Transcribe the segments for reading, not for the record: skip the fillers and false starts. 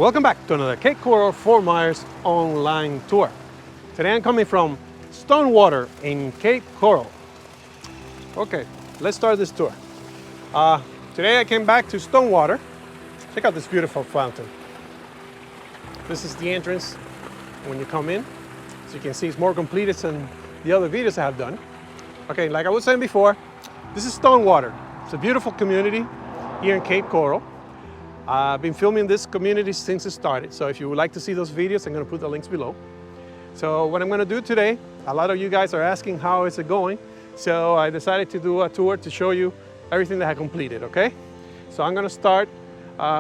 Welcome back to another Cape Coral Fort Myers online tour. Today I'm coming from Stonewater in Cape Coral. Okay, let's start this tour. Today I came back to Stonewater. Check out this beautiful fountain. This is the entrance when you come in. As you can see, it's more completed than the other videos I have done. Okay, like I was saying before, this is Stonewater. It's a beautiful community here in Cape Coral. I've been filming this community since it started, so if you would like to see those videos, I'm going to put the links below. So what I'm going to do today, a lot of you guys are asking how is it going, so I decided to do a tour to show you everything that I completed, okay? So I'm going to start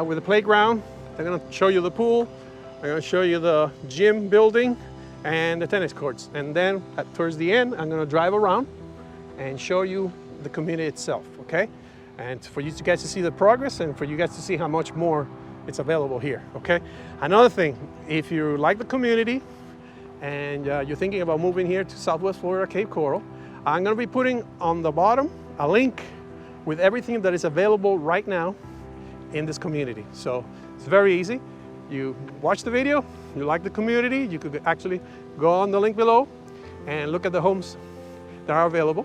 with the playground. I'm going to show you the pool. I'm going to show you the gym building and the tennis courts. And then towards the end, I'm going to drive around and show you the community itself, okay? And for you guys to see the progress and for you guys to see how much more it's available here, okay? Another thing, if you like the community and you're thinking about moving here to Southwest Florida, Cape Coral, I'm gonna be putting on the bottom a link with everything that is available right now in this community. So it's very easy. You watch the video, you like the community, you could actually go on the link below and look at the homes that are available.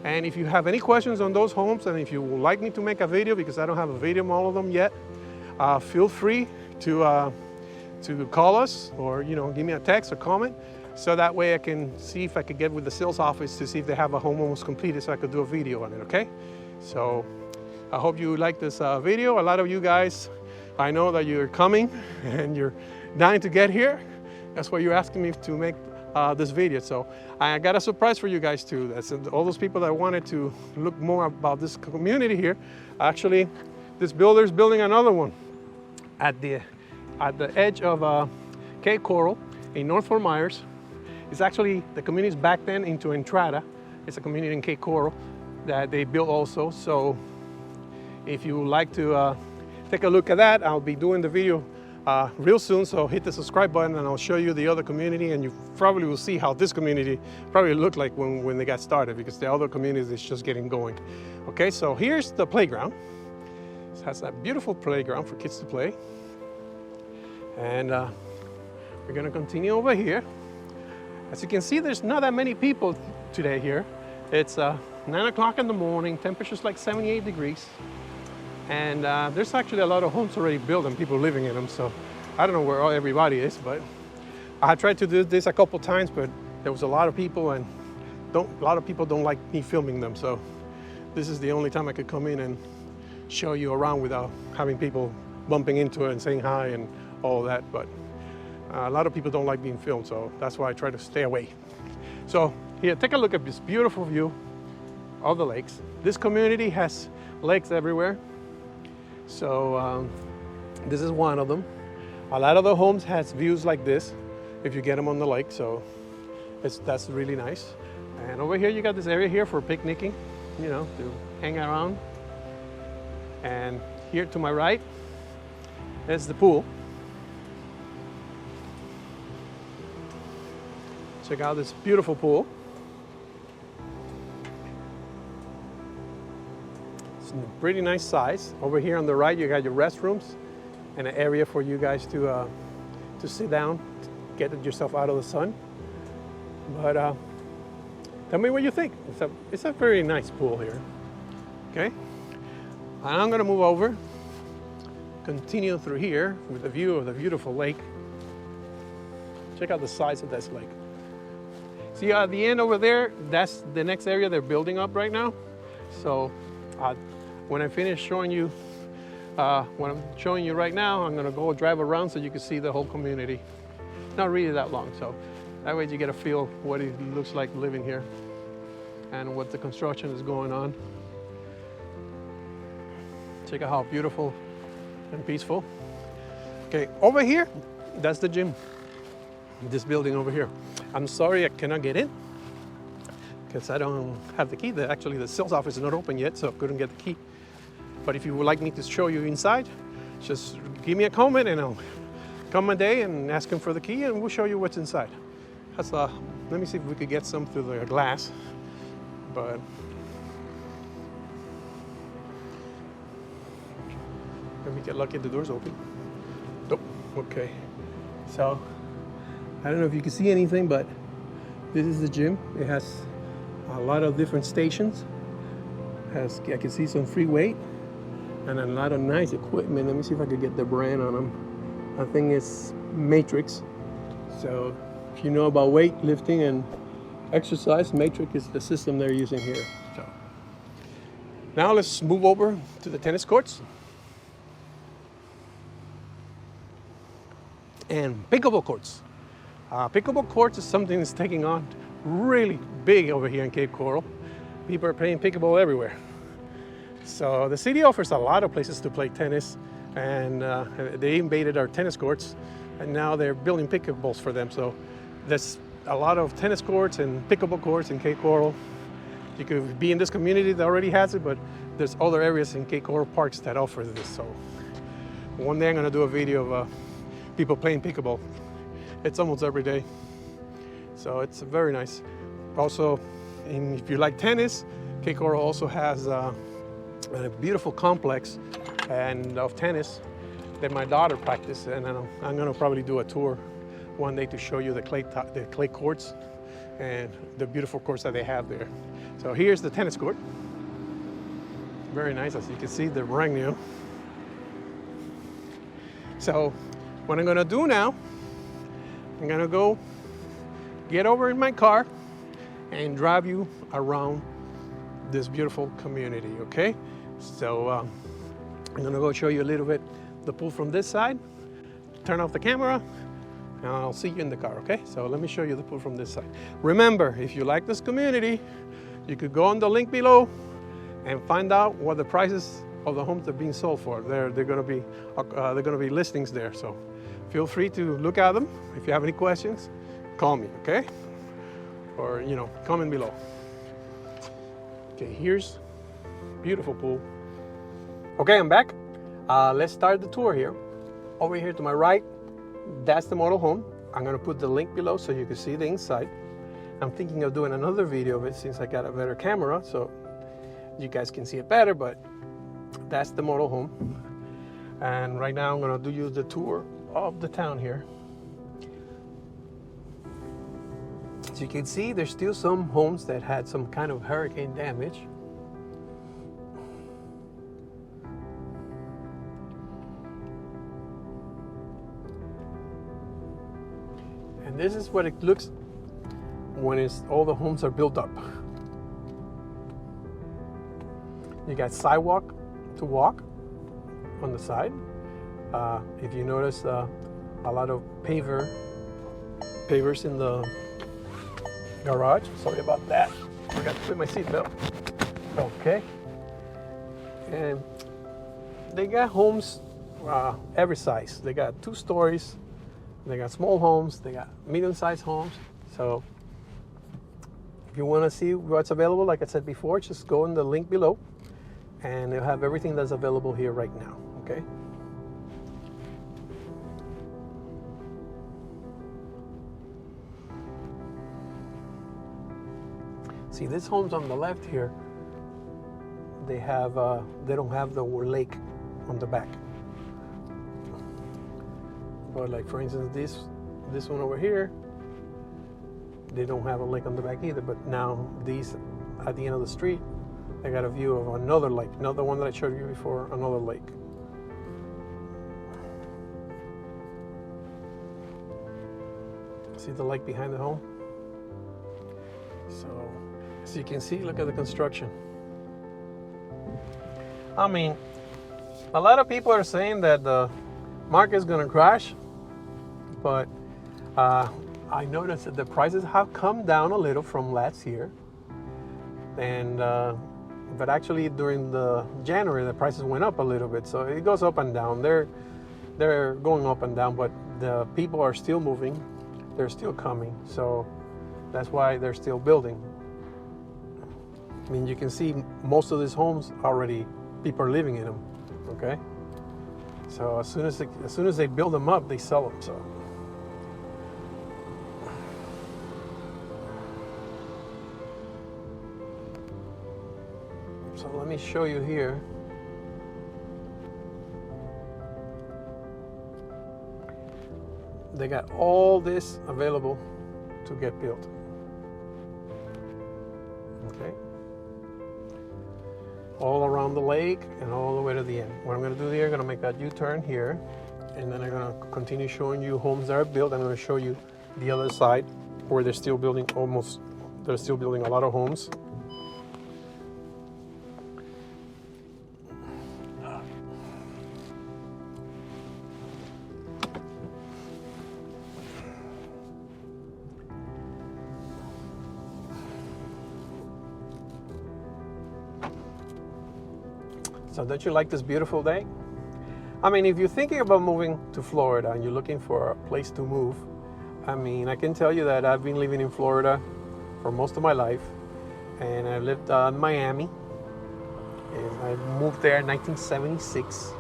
And if you have any questions on those homes, and if you would like me to make a video, because I don't have a video on all of them yet, feel free to call us or give me a text or comment, so that way I can see if I could get with the sales office to see if they have a home almost completed, so I could do a video on it. Okay? So I hope you like this video. A lot of you guys, I know that you're coming and you're dying to get here. That's why you're asking me to make this video. So I got a surprise for you guys too. That's all those people that wanted to look more about this community here. Actually, this builder's building another one at the edge of Cape Coral in North Fort Myers. It's actually the community's back then into Entrada. It's a community in Cape Coral that they built also. So if you would like to take a look at that, I'll be doing the video real soon, so hit the subscribe button and I'll show you the other community, and you probably will see how this community probably looked like when they got started, because the other communities is just getting going. Okay, so here's the playground. It has that beautiful playground for kids to play. And we're gonna continue over here. As you can see, there's not that many people today here. It's 9 o'clock in the morning, temperature's like 78 degrees. And there's actually a lot of homes already built and people living in them, so I don't know where everybody is, but I tried to do this a couple times, but there was a lot of people, and a lot of people don't like me filming them, so this is the only time I could come in and show you around without having people bumping into it and saying hi and all that. But a lot of people don't like being filmed, so that's why I try to stay away. So here, take a look at this beautiful view of the lakes. This community has lakes everywhere. So this is one of them. A lot of the homes has views like this if you get them on the lake, so that's really nice. And over here you got this area here for picnicking, to hang around. And here to my right is the pool. Check out this beautiful pool. Pretty nice size. Over here on the right, you got your restrooms and an area for you guys to sit down, get yourself out of the sun. But tell me what you think. It's a very nice pool here. Okay, and I'm gonna move over, continue through here with a view of the beautiful lake. Check out the size of this lake. See at the end over there, that's the next area they're building up right now. So when I finish showing you what I'm showing you right now, I'm gonna go drive around so you can see the whole community. Not really that long, so that way you get a feel what it looks like living here and what the construction is going on. Check out how beautiful and peaceful. Okay, over here, that's the gym. This building over here. I'm sorry I cannot get in because I don't have the key. Actually, the sales office is not open yet, so I couldn't get the key. But if you would like me to show you inside, just give me a comment and I'll come a day and ask him for the key and we'll show you what's inside. Let me see if we could get some through the glass. But let me get lucky, the door's open. Nope. Okay, so I don't know if you can see anything, but this is the gym. It has a lot of different stations. I can see some free weight and a lot of nice equipment. Let me see if I could get the brand on them. I think it's Matrix. So if you know about weightlifting and exercise, Matrix is the system they're using here. So now let's move over to the tennis courts. And pickleball courts. Pickleball courts is something that's taking on really big over here in Cape Coral. People are playing pickleball everywhere. So the city offers a lot of places to play tennis, and they invaded our tennis courts, and now they're building pickleballs for them. So there's a lot of tennis courts and pickleball courts in Cape Coral. You could be in this community that already has it, but there's other areas in Cape Coral parks that offer this. So one day I'm gonna do a video of people playing pickleball. It's almost every day. So it's very nice. Also, if you like tennis, Cape Coral also has a beautiful complex and of tennis that my daughter practiced, and I'm gonna probably do a tour one day to show you the clay courts and the beautiful courts that they have there. So here's the tennis court. Very nice, as you can see, they're brand new. So what I'm gonna do now, I'm gonna go get over in my car and drive you around this beautiful community, okay? So I'm gonna go show you a little bit the pool from this side, turn off the camera, and I'll see you in the car, okay? So let me show you the pool from this side. Remember, if you like this community, you could go on the link below and find out what the prices of the homes are being sold for. They're gonna be listings there, so feel free to look at them. If you have any questions, call me, okay? Or, comment below. Okay, here's beautiful pool. Okay, I'm back. Let's start the tour here. Over here to my right, that's the model home. I'm gonna put the link below so you can see the inside. I'm thinking of doing another video of it since I got a better camera, so you guys can see it better, but that's the model home. And right now I'm gonna do you the tour of the town here. As you can see, there's still some homes that had some kind of hurricane damage. And this is what it looks when all the homes are built up. You got sidewalk to walk on the side. If you notice, a lot of pavers in the garage. Sorry about that. Forgot to put my seatbelt. Okay. And they got homes every size. They got 2 stories. They got small homes. They got medium-sized homes. So if you want to see what's available, like I said before, just go in the link below, and they'll have everything that's available here right now. Okay. See, these homes on the left here, they don't have the lake on the back. But like, for instance, this one over here, they don't have a lake on the back either. But now these, at the end of the street, they got a view of another lake, not the one that I showed you before, another lake. See the lake behind the home? So, as you can see, look at the construction. I mean, a lot of people are saying that the market is going to crash, but I noticed that the prices have come down a little from last year, and but actually during the January the prices went up a little bit. So it goes up and down. They're going up and down, but the people are still moving. They're still coming. So that's why they're still building. I mean, you can see most of these homes already, people are living in them. Okay. So as soon as they build them up, they sell them. So let me show you here. they got all this available to get built. Okay. All around the lake and all the way to the end. What I'm going to do here, I'm going to make that U-turn here, and then I'm going to continue showing you homes that are built. I'm going to show you the other side where they're still building they're still building a lot of homes. So don't you like this beautiful day? I mean, if you're thinking about moving to Florida and you're looking for a place to move, I mean, I can tell you that I've been living in Florida for most of my life, and I lived in Miami, and I moved there in 1976.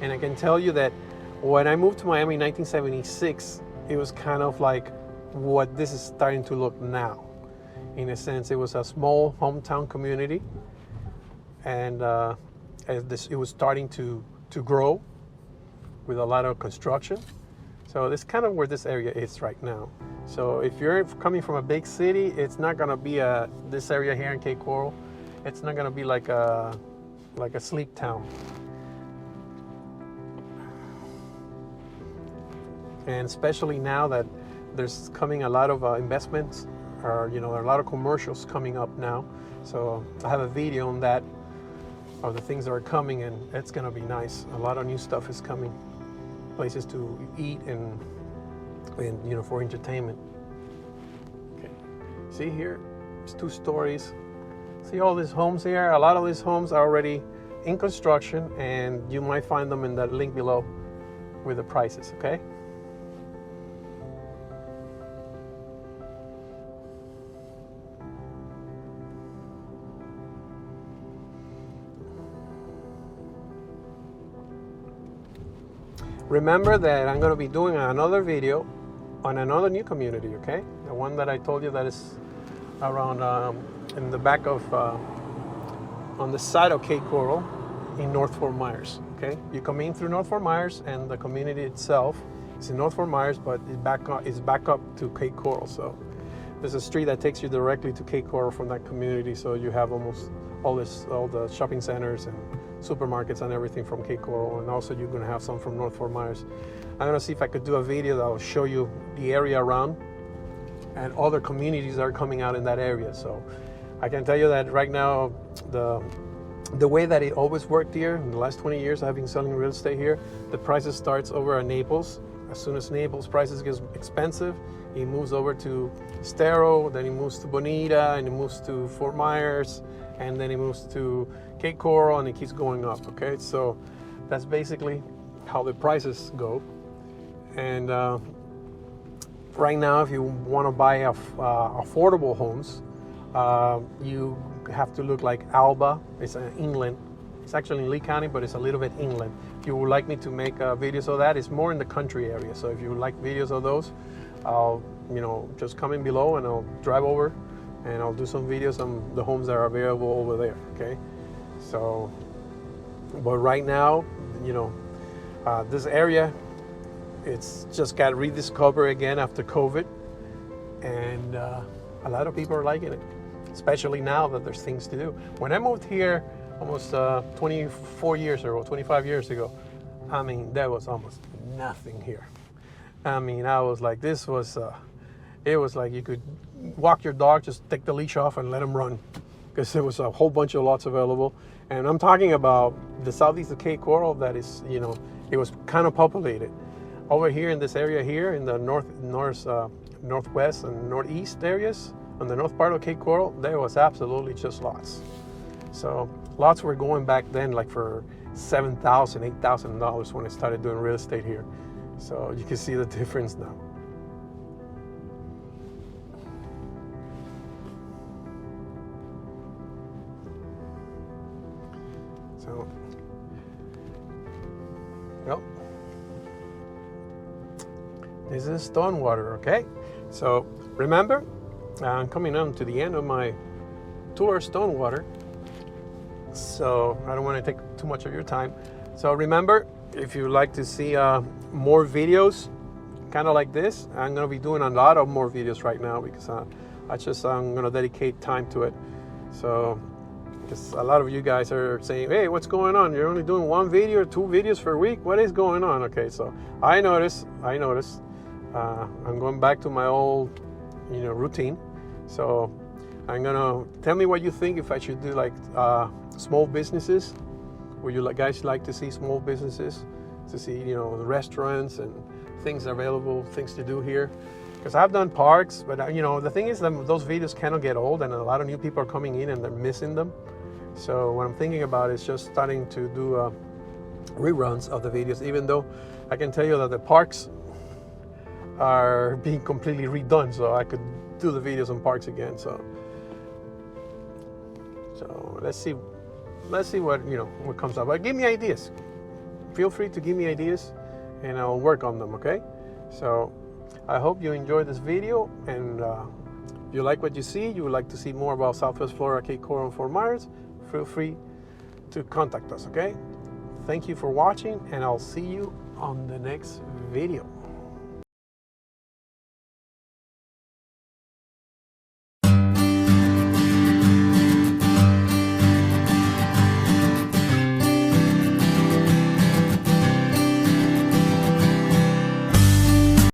And I can tell you that when I moved to Miami in 1976, it was kind of like what this is starting to look now. In a sense, it was a small hometown community, and it was starting to grow with a lot of construction. So this is kind of where this area is right now. So if you're coming from a big city, it's not going to be this area here in Cape Coral. It's not going to be like a sleep town. And especially now that there's coming a lot of investments, or there are a lot of commercials coming up now. So I have a video on that, of the things that are coming, and it's going to be nice. A lot of new stuff is coming, places to eat and for entertainment. Okay, see here, it's 2 stories. See all these homes here? A lot of these homes are already in construction, and you might find them in that link below with the prices. Okay. Remember that I'm going to be doing another video on another new community, okay? The one that I told you that is around in the back of, on the side of Cape Coral in North Fort Myers, okay? You come in through North Fort Myers, and the community itself is in North Fort Myers, but it's back up to Cape Coral. So there's a street that takes you directly to Cape Coral from that community. So you have almost all the shopping centers and supermarkets and everything from Cape Coral, and also you're going to have some from North Fort Myers. I'm going to see if I could do a video that will show you the area around and other communities that are coming out in that area. So I can tell you that right now, the way that it always worked here in the last 20 years I've been selling real estate here, the prices starts over at Naples. As soon as Naples prices gets expensive, it moves over to Estero, then it moves to Bonita, and it moves to Fort Myers, and then it moves to Cape Coral, and it keeps going up. Okay, so that's basically how the prices go. And right now, if you want to buy affordable homes, you have to look like Alba. It's in England. It's actually in Lee County, but it's a little bit inland. If you would like me to make videos of that, it's more in the country area. So if you would like videos of those, I'll just comment below, and I'll drive over, and I'll do some videos on the homes that are available over there. Okay, so but right now, this area, it's just got rediscovered again after COVID, and a lot of people are liking it, especially now that there's things to do. When I moved here almost 24 years ago, 25 years ago, I mean, there was almost nothing here. I mean, I was like, it was like you could walk your dog, just take the leash off and let him run, because there was a whole bunch of lots available. And I'm talking about the southeast of Cape Coral that is, it was kind of populated. Over here in this area here, in the northwest and northeast areas, on the north part of Cape Coral, there was absolutely just lots. So lots were going back then like for $7,000, $8,000 when I started doing real estate here. So you can see the difference now. So, well, this is Stonewater, okay? So remember, I'm coming on to the end of my tour of Stonewater, so I don't want to take too much of your time. So remember, if you'd like to see more videos kind of like this. I'm going to be doing a lot of more videos right now because I'm going to dedicate time to it. So, because a lot of you guys are saying, hey, what's going on? You're only doing 1 video or 2 videos per week. What is going on? Okay, so I noticed. I'm going back to my old, routine. So I'm gonna tell me what you think if I should do like small businesses. Would you guys like to see small businesses, to see the restaurants and things available, things to do here? Because I've done parks, but the thing is that those videos cannot get old, and a lot of new people are coming in and they're missing them. So what I'm thinking about is just starting to do reruns of the videos, even though I can tell you that the parks are being completely redone, so I could do the videos on parks again. So let's see what what comes up. But give me ideas. Feel free to give me ideas, and I'll work on them. Okay. So I hope you enjoyed this video, and if you like what you see, you would like to see more about Southwest Florida, Cape Coral, and Fort Myers, feel free to contact us. Okay. Thank you for watching, and I'll see you on the next video.